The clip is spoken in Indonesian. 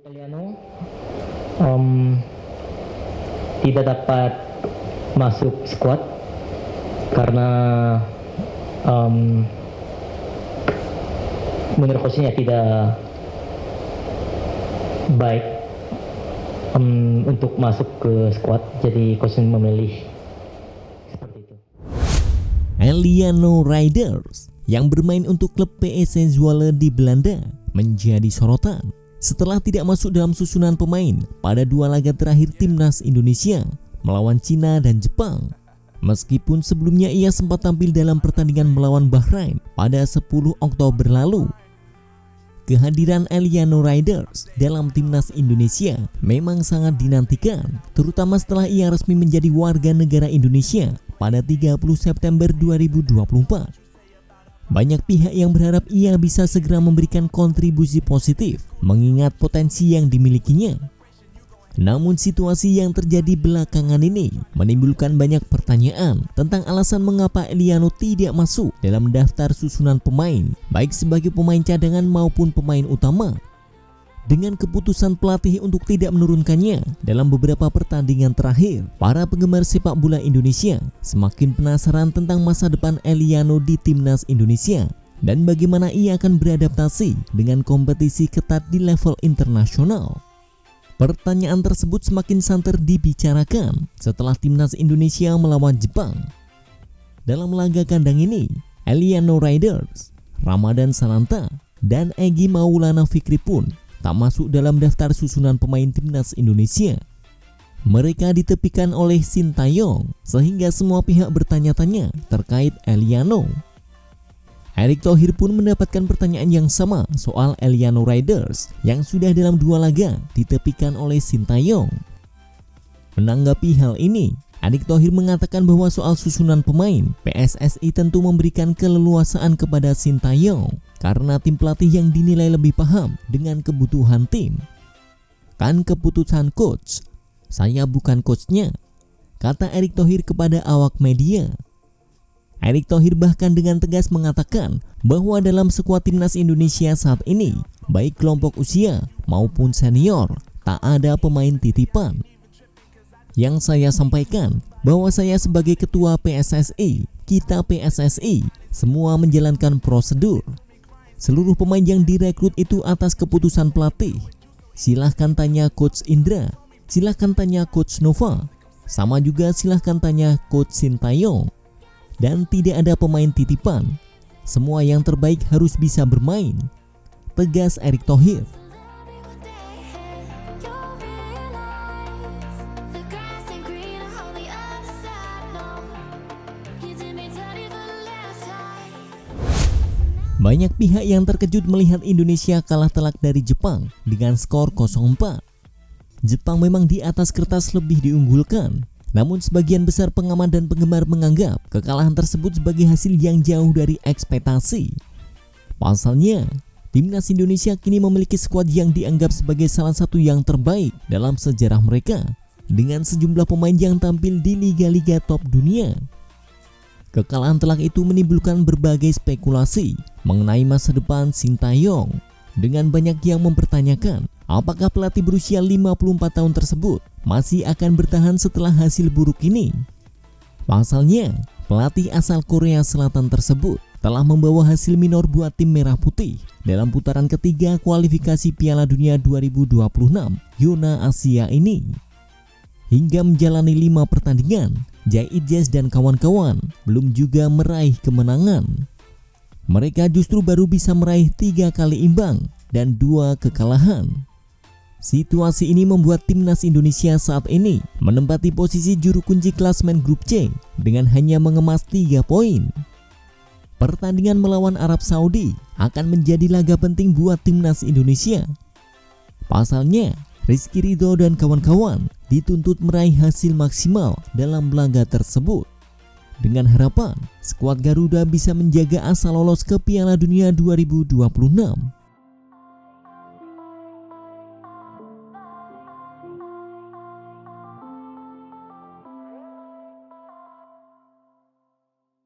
Eliano tidak dapat masuk squad karena menurut coachnya tidak baik untuk masuk ke squad, jadi coachnya memilih seperti itu. Eliano Riders yang bermain untuk klub PSV Zwolle di Belanda menjadi sorotan setelah tidak masuk dalam susunan pemain pada dua laga terakhir timnas Indonesia melawan Cina dan Jepang. Meskipun sebelumnya ia sempat tampil dalam pertandingan melawan Bahrain pada 10 Oktober lalu. Kehadiran Eliano Riders dalam timnas Indonesia memang sangat dinantikan, terutama setelah ia resmi menjadi warga negara Indonesia pada 30 September 2024. Banyak pihak yang berharap ia bisa segera memberikan kontribusi positif mengingat potensi yang dimilikinya. Namun situasi yang terjadi belakangan ini menimbulkan banyak pertanyaan tentang alasan mengapa Eliano tidak masuk dalam daftar susunan pemain, baik sebagai pemain cadangan maupun pemain utama. Dengan keputusan pelatih untuk tidak menurunkannya dalam beberapa pertandingan terakhir, para penggemar sepak bola Indonesia semakin penasaran tentang masa depan Eliano di timnas Indonesia dan bagaimana ia akan beradaptasi dengan kompetisi ketat di level internasional. Pertanyaan tersebut semakin santer dibicarakan setelah timnas Indonesia melawan Jepang. Dalam laga kandang ini, Eliano Riders, Ramadan Sananta, dan Egy Maulana Fikri pun tak masuk dalam daftar susunan pemain timnas Indonesia. Mereka ditepikan oleh Sintayong sehingga semua pihak bertanya-tanya terkait Eliano. Erick Thohir pun mendapatkan pertanyaan yang sama soal Eliano Riders yang sudah dalam dua laga ditepikan oleh Sintayong. Menanggapi hal ini, Erick Thohir mengatakan bahwa soal susunan pemain, PSSI tentu memberikan keleluasaan kepada Sintayong karena tim pelatih yang dinilai lebih paham dengan kebutuhan tim. Kan keputusan coach, saya bukan coachnya, kata Erick Thohir kepada awak media. Erick Thohir bahkan dengan tegas mengatakan bahwa dalam skuad timnas Indonesia saat ini, baik kelompok usia maupun senior, tak ada pemain titipan. Yang saya sampaikan bahwa saya sebagai ketua PSSI, kita PSSI, semua menjalankan prosedur. Seluruh pemain yang direkrut itu atas keputusan pelatih. Silahkan tanya Coach Indra, silahkan tanya Coach Nova, sama juga silahkan tanya Coach Sintayong. Dan tidak ada pemain titipan. Semua yang terbaik harus bisa bermain, tegas Erick Thohir. Banyak pihak yang terkejut melihat Indonesia kalah telak dari Jepang dengan skor 0-4. Jepang memang di atas kertas lebih diunggulkan, namun sebagian besar pengamat dan penggemar menganggap kekalahan tersebut sebagai hasil yang jauh dari ekspektasi. Pasalnya, timnas Indonesia kini memiliki skuad yang dianggap sebagai salah satu yang terbaik dalam sejarah mereka, dengan sejumlah pemain yang tampil di liga-liga top dunia. Kekalahan telak itu menimbulkan berbagai spekulasi mengenai masa depan Sintayong, dengan banyak yang mempertanyakan apakah pelatih berusia 54 tahun tersebut masih akan bertahan setelah hasil buruk ini. Pasalnya, pelatih asal Korea Selatan tersebut telah membawa hasil minor buat tim Merah Putih dalam putaran ketiga kualifikasi Piala Dunia 2026 Yona Asia ini. Hingga menjalani 5 pertandingan, Jai Idjes dan kawan-kawan belum juga meraih kemenangan. Mereka justru baru bisa meraih 3 kali imbang dan 2 kekalahan. Situasi ini membuat timnas Indonesia saat ini menempati posisi juru kunci klasemen grup C dengan hanya mengemas 3 poin. Pertandingan melawan Arab Saudi akan menjadi laga penting buat timnas Indonesia. Pasalnya, Rizky Ridho dan kawan-kawan dituntut meraih hasil maksimal dalam laga tersebut, dengan harapan skuad Garuda bisa menjaga asa lolos ke Piala Dunia 2026.